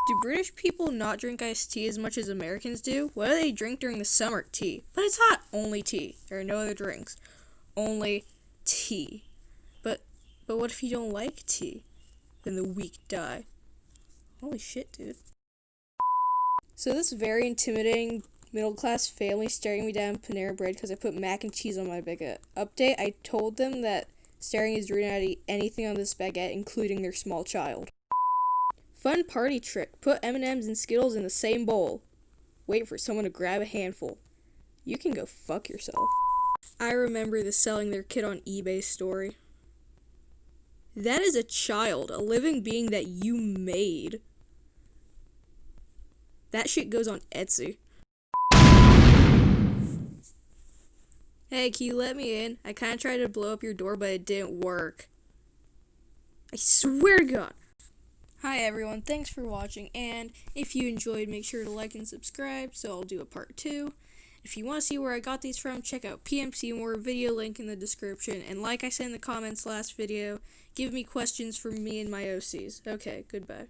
Do British people not drink iced tea as much as Americans do? What do they drink during the summer? Tea. But it's hot. Only tea. There are no other drinks. Only tea. But what if you don't like tea? Then the weak die. Holy shit, dude. So this very intimidating middle-class family staring me down Panera Bread because I put mac and cheese on my baguette. Update, I told them that staring is rude and I'd eat anything on this baguette, including their small child. Fun party trick. Put M&Ms and Skittles in the same bowl. Wait for someone to grab a handful. You can go fuck yourself. I remember the selling their kid on eBay story. That is a child, a living being that you made. That shit goes on Etsy. Hey, can you let me in? I kinda tried to blow up your door, but it didn't work. I swear to God. Hi everyone, thanks for watching, and if you enjoyed, make sure to like and subscribe, so I'll do a part 2. If you want to see where I got these from, check out P.M.Seymour, video link in the description, and like I said in the comments last video, give me questions for me and my OCs. Okay, goodbye.